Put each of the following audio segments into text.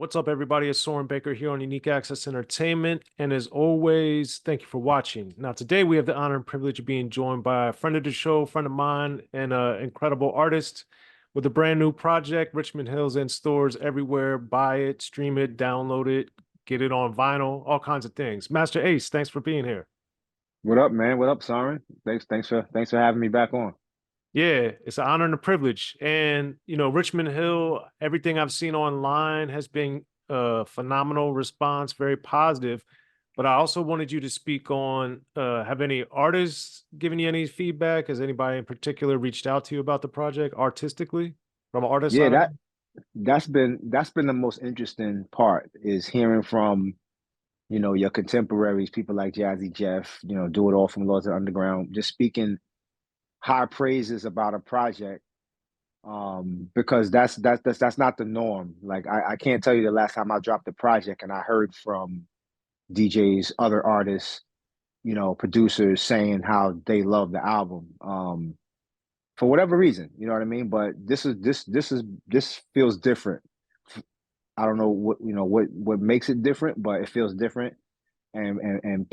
What's up, everybody? It's Soren Baker here on Unique Access Entertainment. And as always, thank you for watching. Now, today we have the honor and privilege of being joined by a friend of the show, friend of mine, and an incredible artist with a brand new project, Richmond Hills in stores everywhere. Buy it, stream it, download it, get it on vinyl, all kinds of things. Master Ace, thanks for being here. What up, man? What up, Soren? Thanks for having me back on. Yeah, it's an honor and a privilege. And, Richmond Hill, everything I've seen online has been a phenomenal response, very positive. But I also wanted you to speak on have any artists given you any feedback? Has anybody in particular reached out to you about the project artistically from an artist Yeah, side of that it? that's been the most interesting part is hearing from, your contemporaries, people like Jazzy Jeff, Do It All from Laws of the Underground, just speaking high praises about a project. Because that's not the norm. Like I can't tell you the last time I dropped a project and I heard from DJs, other artists, producers saying how they love the album. For whatever reason, you know what I mean? But this feels different. I don't know what makes it different, but it feels different. And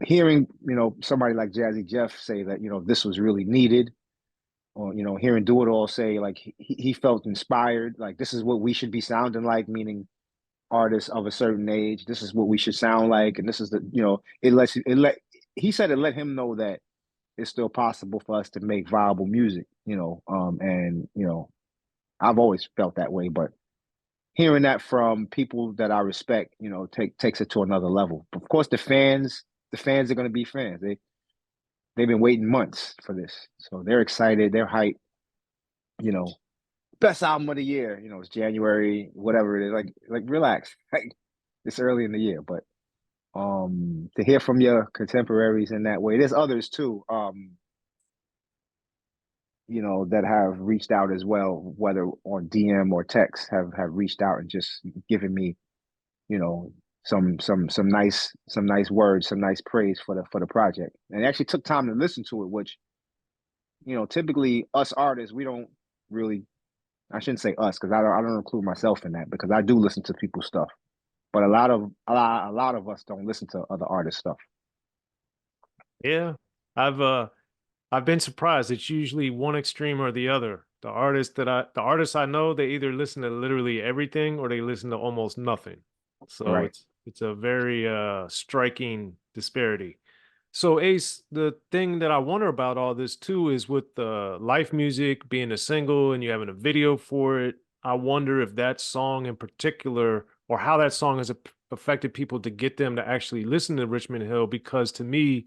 hearing somebody like Jazzy Jeff say that this was really needed, or hearing Do It All say like he felt inspired, like this is what we should be sounding like, meaning artists of a certain age. This is what we should sound like, and this is the it let he said it let him know that it's still possible for us to make viable music, and I've always felt that way, but hearing that from people that I respect, takes it to another level. Of course, the fans are going to be fans. They've been waiting months for this, so they're excited, they're hyped. You know, best album of the year. It's January, whatever it is. Like relax, like it's early in the year, but to hear from your contemporaries in that way, there's others too. That have reached out as well, whether on DM or text, have reached out and just given me, you know, some nice words, some nice praise for the project. And actually took time to listen to it, which, typically us artists, we don't really, I shouldn't say us, because I don't include myself in that, because I do listen to people's stuff. But a lot of us don't listen to other artists' stuff. Yeah. I've been surprised. It's usually one extreme or the other. The artists I know, they either listen to literally everything or they listen to almost nothing. So Right. it's a very striking disparity. So Ace, the thing that I wonder about all this too is with the life music being a single and you having a video for it. I wonder if that song in particular or how that song has affected people to get them to actually listen to Richmond Hill, because to me,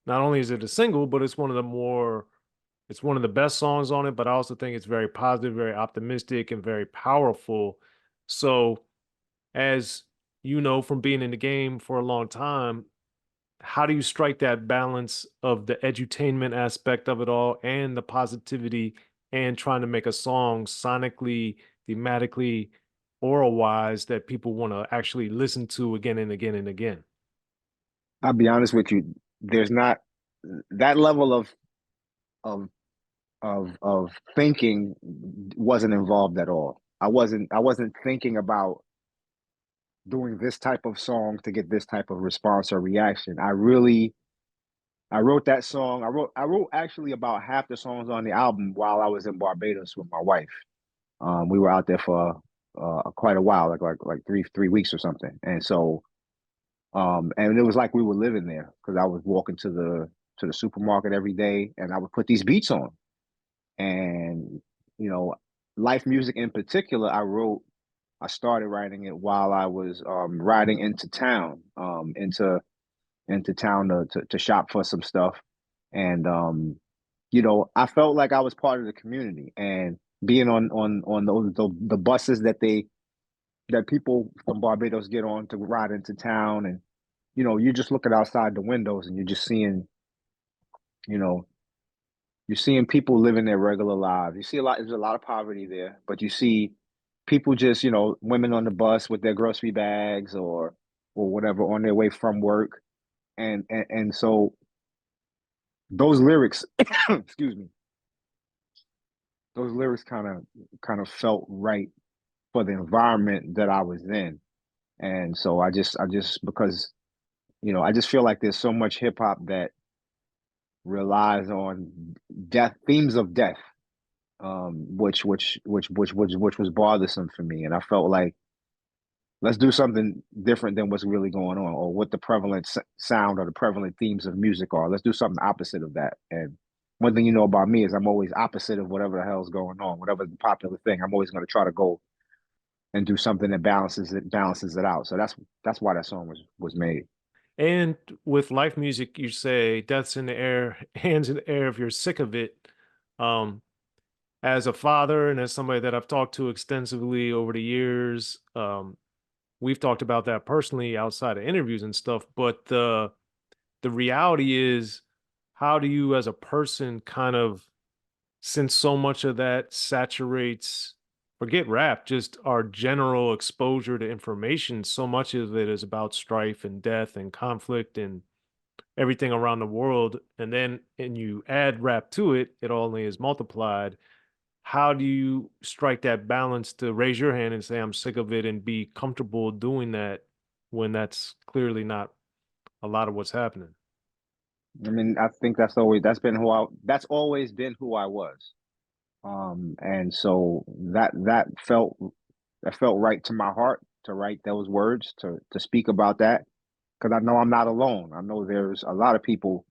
not only is it a single, but it's one of the best songs on it, but I also think it's very positive, very optimistic, and very powerful. So, as you know from being in the game for a long time, how do you strike that balance of the edutainment aspect of it all and the positivity and trying to make a song sonically, thematically, oral wise that people want to actually listen to again and again and again? I'll be honest with you. There's not that level of of thinking wasn't involved at all. I wasn't thinking about doing this type of song to get this type of response or reaction. I wrote that song. I wrote actually about half the songs on the album while I was in Barbados with my wife. We were out there for quite a while, like three weeks or something. And so and it was like we were living there because I was walking to the supermarket every day, and I would put these beats on. And you know, life music in particular, I started writing it while I was riding into town to shop for some stuff. And I felt like I was part of the community, and being on the buses that people from Barbados get on to ride into town. And you're just looking outside the windows and you're just seeing, you know, you're seeing people living their regular lives. There's a lot of poverty there, but you see people just, women on the bus with their grocery bags or whatever on their way from work. And so those lyrics, excuse me, those lyrics kind of felt right for the environment that I was in. And so I just because I just feel like there's so much hip hop that relies on death, themes of death, which was bothersome for me. And I felt like let's do something different than what's really going on, or what the prevalent sound or the prevalent themes of music are. Let's do something opposite of that. And one thing you know about me is I'm always opposite of whatever the hell's going on, whatever the popular thing. I'm always going to try to go and do something that balances it out. So that's why that song was made. And with life music, you say death's in the air, hands in the air if you're sick of it. Um, as a father and as somebody that I've talked to extensively over the years, we've talked about that personally outside of interviews and stuff. But the reality is, how do you as a person kind of, since so much of that saturates, forget rap, just our general exposure to information, so much of it is about strife and death and conflict and everything around the world. And you add rap to it, it only is multiplied. How do you strike that balance to raise your hand and say, I'm sick of it, and be comfortable doing that when that's clearly not a lot of what's happening? I mean, I think that's always been who I was. And so that felt right to my heart to write those words, to speak about that, because I know I'm not alone. I know there's a lot of people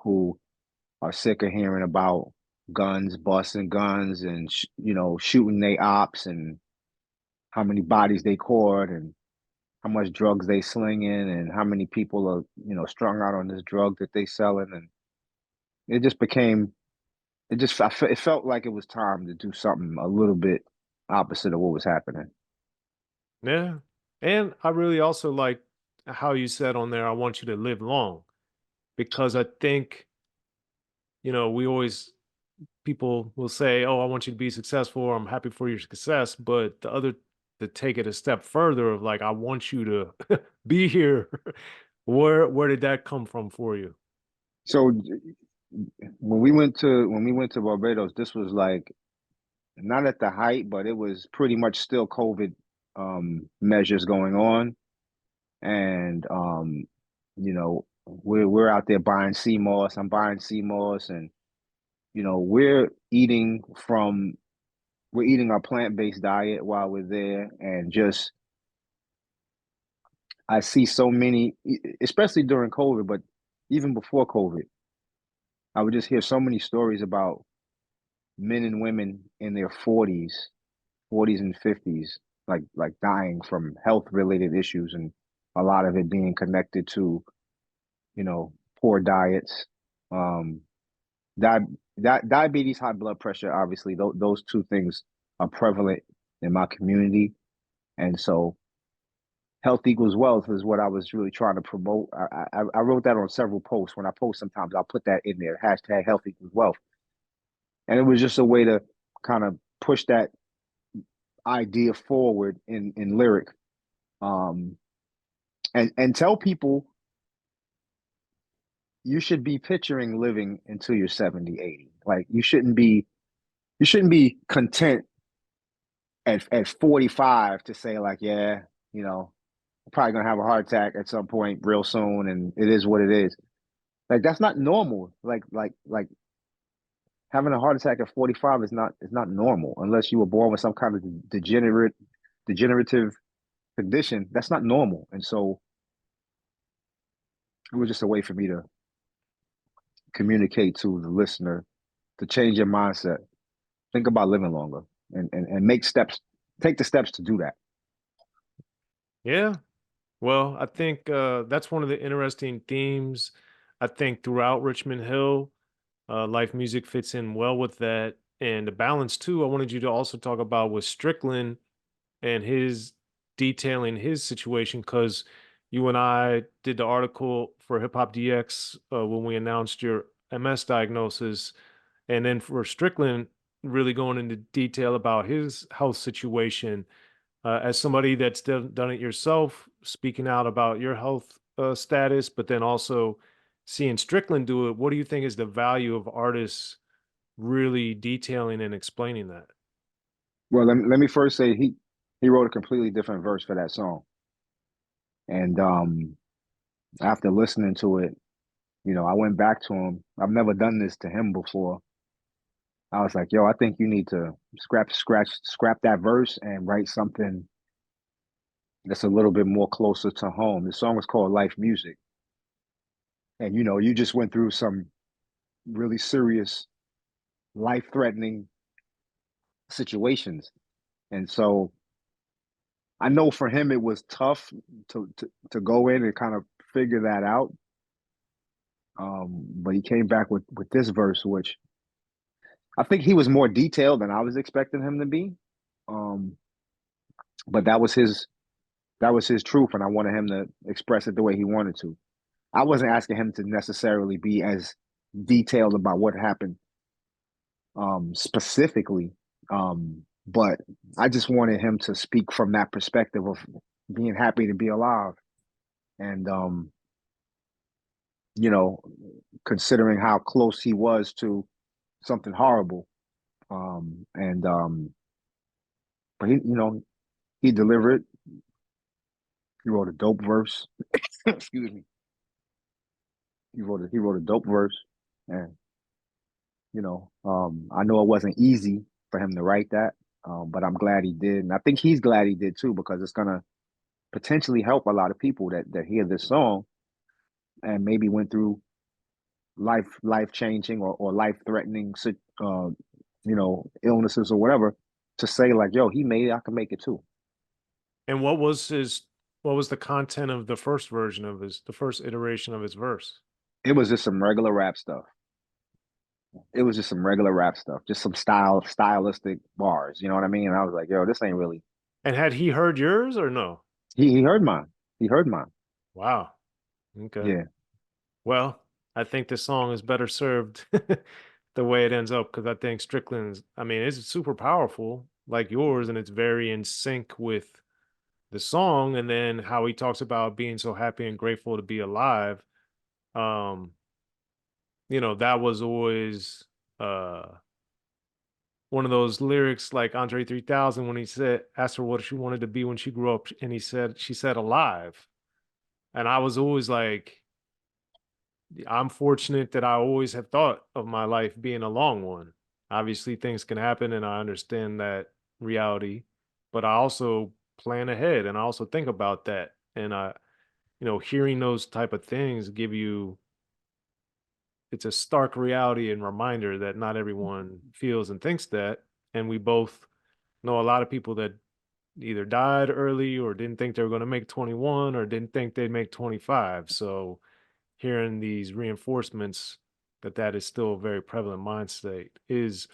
who are sick of hearing about guns, busting guns, and shooting they ops, and how many bodies they caught, and how much drugs they slinging, and how many people are strung out on this drug that they selling. And it just became it just it felt like it was time to do something a little bit opposite of what was happening. Yeah. And I really also like how you said on there, I want you to live long, because I think, we always, people will say, oh, I want you to be successful, or I'm happy for your success. But to take it a step further of like, I want you to be here. Where did that come from for you? So when we went to Barbados, this was like not at the height, but it was pretty much still COVID measures going on. And we're out there buying sea moss. I'm buying sea moss, and we're eating our plant-based diet while we're there. And just I see so many, especially during COVID, but even before COVID, I would just hear so many stories about men and women in their 40s and 50s, like dying from health related issues, and a lot of it being connected to poor diets, um, di- diabetes, high blood pressure. Obviously, those two things are prevalent in my community, and so health equals wealth is what I was really trying to promote. I wrote that on several posts. When I post, sometimes I'll put that in there, hashtag health equals wealth, and it was just a way to kind of push that idea forward in lyric, um, and tell people you should be picturing living until you're 70, 80. Like you shouldn't be content at 45 to say like, yeah, I'm probably gonna have a heart attack at some point real soon, and it is what it is. Like that's not normal. Like having a heart attack at 45 is not normal unless you were born with some kind of degenerative condition. That's not normal. And so it was just a way for me to communicate to the listener to change your mindset. Think about living longer, and make steps, take the steps to do that. Yeah. Well, I think that's one of the interesting themes. I think throughout Richmond Hill, life music fits in well with that. And the balance too, I wanted you to also talk about with Strickland and his detailing his situation, because you and I did the article for Hip Hop DX when we announced your MS diagnosis. And then for Strickland, really going into detail about his health situation. As somebody that's done it yourself, speaking out about your health status, but then also seeing Strickland do it, what do you think is the value of artists really detailing and explaining that? Well, let me first say he wrote a completely different verse for that song, and after listening to it, I went back to him. I've never done this to him before. I was like, yo, I think you need to scrap that verse and write something that's a little bit more closer to home. The song is called Life Music. And you just went through some really serious, life-threatening situations. And so I know for him it was tough to go in and kind of figure that out. But he came back with this verse, which I think he was more detailed than I was expecting him to be. Um, but that was his truth, and I wanted him to express it the way he wanted to. I wasn't asking him to necessarily be as detailed about what happened specifically, but I just wanted him to speak from that perspective of being happy to be alive, and you know, considering how close he was to something horrible. And but he delivered. He wrote a dope verse. Excuse me. He wrote a dope verse, and I know it wasn't easy for him to write that, but I'm glad he did, and I think he's glad he did too because it's gonna potentially help a lot of people that hear this song and maybe went through life changing or life threatening illnesses or whatever to say like, yo, he made it, I can make it too. And what was the content of the first version of the first iteration of his verse? It was just some regular rap stuff. It was just some regular rap stuff, just some stylistic bars. You know what I mean? And I was like, yo, this ain't really. And had he heard yours or no? He heard mine. He heard mine. Wow. Okay. Yeah. Well, I think this song is better served the way it ends up because I think Strickland's, I mean, it's super powerful like yours, and it's very in sync with the song. And then how he talks about being so happy and grateful to be alive. Um, that was always uh one of those lyrics like Andre 3000 when he said, asked her what she wanted to be when she grew up, and she said alive. And I was always like, I'm fortunate that I always have thought of my life being a long one. Obviously, things can happen, and I understand that reality, but I also plan ahead and I also think about that. And hearing those type of things give you, it's a stark reality and reminder that not everyone feels and thinks that. And we both know a lot of people that either died early or didn't think they were going to make 21 or didn't think they'd make 25. So hearing these reinforcements that is still a very prevalent mind state is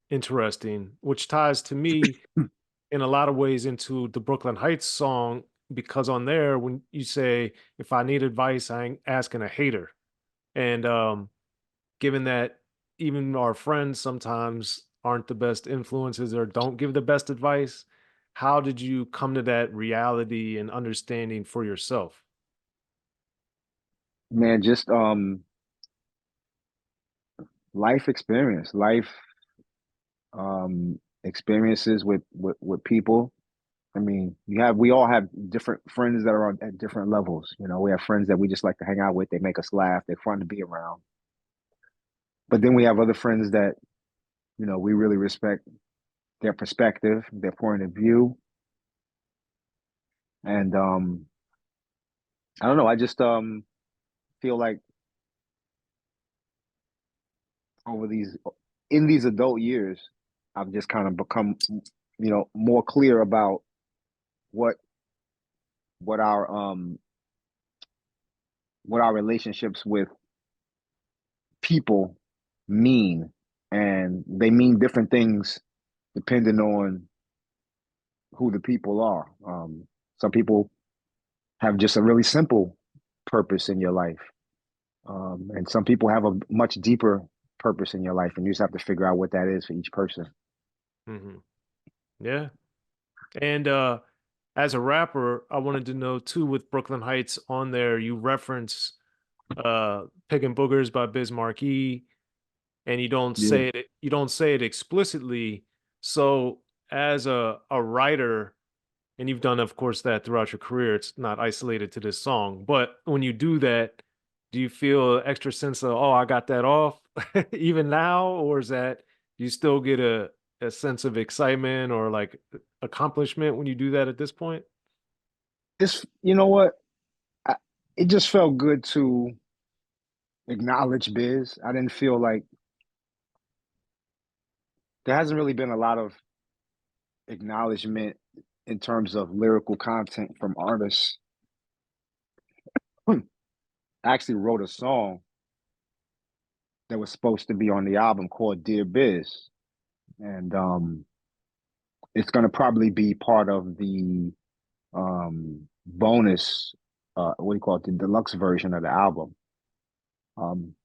interesting, which ties to me in a lot of ways into the Brooklyn Heights song, because on there, when you say, if I need advice, I ain't asking a hater. And given that even our friends sometimes aren't the best influences or don't give the best advice, how did you come to that reality and understanding for yourself? Man, just life experience, life experiences with people. I mean, we all have different friends that are at different levels. We have friends that we just like to hang out with. They make us laugh. They're fun to be around. But then we have other friends that, we really respect their perspective, their point of view. And I don't know, I just feel like over these in these adult years, I've just kind of become, more clear about what what our um what our relationships with people mean, and they mean different things depending on who the people are. Some people have just a really simple purpose in your life, and some people have a much deeper purpose in your life, and you just have to figure out what that is for each person. Hmm. Yeah. And as a rapper, I wanted to know too, with Brooklyn Heights on there, you reference Picking Boogers by Biz Markie, and Yeah, you don't say it explicitly, So as a writer, and you've done, of course, that throughout your career, it's not isolated to this song, but when you do that, do you feel an extra sense of, oh, I got that off even now? Or is that, do you still get a sense of excitement or like accomplishment when you do that at this point? It's, you know what? I, it just felt good to acknowledge Biz. I didn't feel like there hasn't really been a lot of acknowledgement in terms of lyrical content from artists. I actually wrote a song that was supposed to be on the album called Dear Biz. And it's gonna probably be part of the bonus what do you call it, the deluxe version of the album.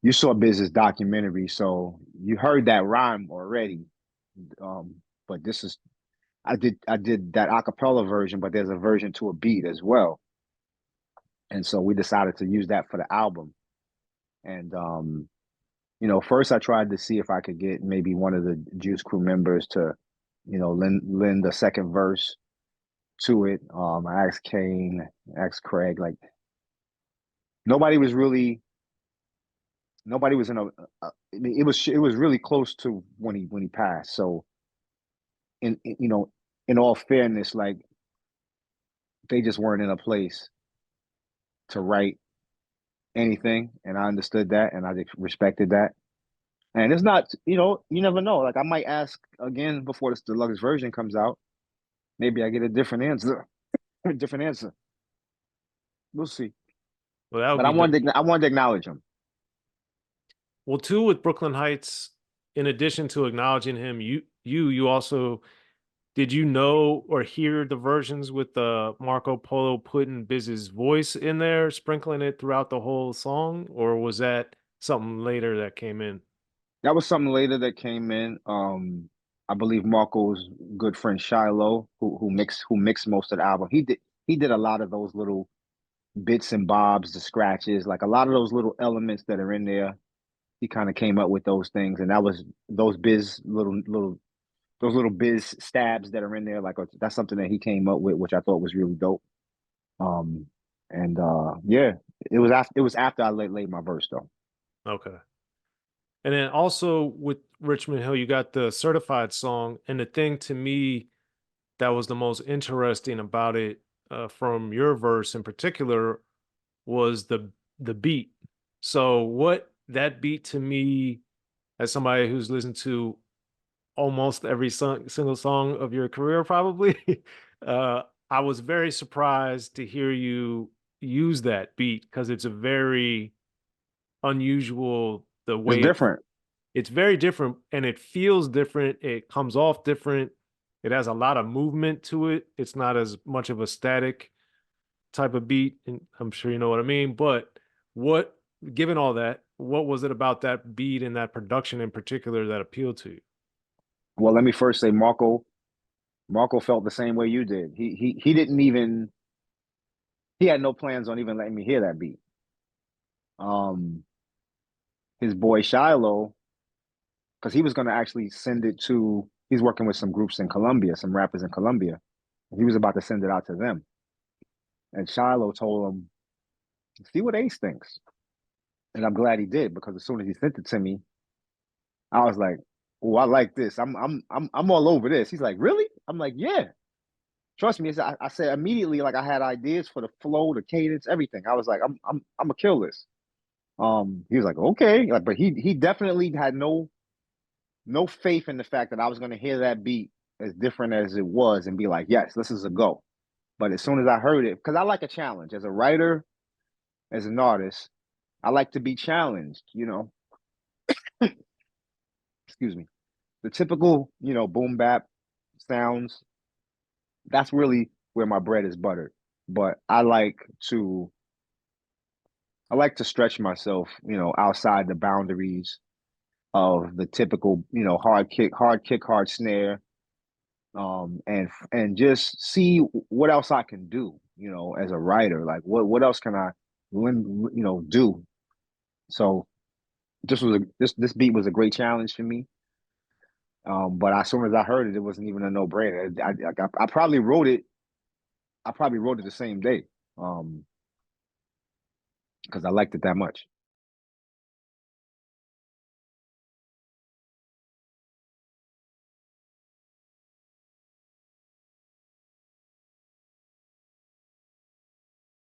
You saw Biz's documentary, so you heard that rhyme already. Um, but this is I did that acapella version, but there's a version to a beat as well. And so we decided to use that for the album. And first I tried to see if I could get maybe one of the Juice Crew members to, lend a second verse to it. I asked Kane, asked Craig, like nobody was really nobody was in I mean, it was really close to when he passed. So in all fairness, like they just weren't in a place to write anything, and I understood that, and I respected that. And it's not, you never know. Like I might ask again before this deluxe version comes out. Maybe I get a different answer. A different answer. We'll see. Well, that would But be dope. I wanted to acknowledge him. Well, too, with Brooklyn Heights, in addition to acknowledging him, you also, did you know or hear the versions with Marco Polo putting Biz's voice in there, sprinkling it throughout the whole song, or was that something later that came in? That was something later that came in. I believe Marco's good friend Shiloh, who mixed most of the album. He did a lot of those little bits and bobs, the scratches, like a lot of those little elements that are in there. He kind of came up with those things, and that was those biz little those little biz stabs that are in there. Like that's something that he came up with, which I thought was really dope. Um, and yeah, it was after I laid my verse though. Okay. And then also with Richmond Hill, you got the certified song. And the thing to me that was the most interesting about it, from your verse in particular, was the beat. So what that beat to me, as somebody who's listened to almost every single song of your career, probably, uh, I was very surprised to hear you use that beat because it's a very unusual the It's way different. it's very different and it feels different. It comes off different. It has a lot of movement to it. It's not as much of a static type of beat, and I'm sure you know what I mean. But what, given all that, what was it about that beat and that production in particular that appealed to you? Well, let me first say Marco felt the same way you did. He didn't even he had no plans on even letting me hear that beat. Um, his boy Shiloh, because he was going to actually send it to. He's working with some groups in Colombia, some rappers in Colombia. He was about to send it out to them, and Shiloh told him, "See what Ace thinks." And I'm glad he did because as soon as he sent it to me, I was like, "Oh, I like this. I'm all over this." He's like, "Really?" I'm like, "Yeah." Trust me, I said immediately, like I had ideas for the flow, the cadence, everything. I was like, I'm gonna kill this. He was like, okay, like, but he definitely had no faith in the fact that I was gonna hear that beat as different as it was and be like, yes, this is a go. But as soon as I heard it, because I like a challenge as a writer, as an artist, I like to be challenged. Excuse me. The typical, boom bap sounds. That's really where my bread is buttered. But I like to stretch myself, outside the boundaries of the typical, hard kick, hard snare, and just see what else I can do, as a writer. Like what else can I, do? So this beat was a great challenge for me, But as soon as I heard it, it wasn't even a no brainer. I probably wrote it. I probably wrote it the same day, because I liked it that much.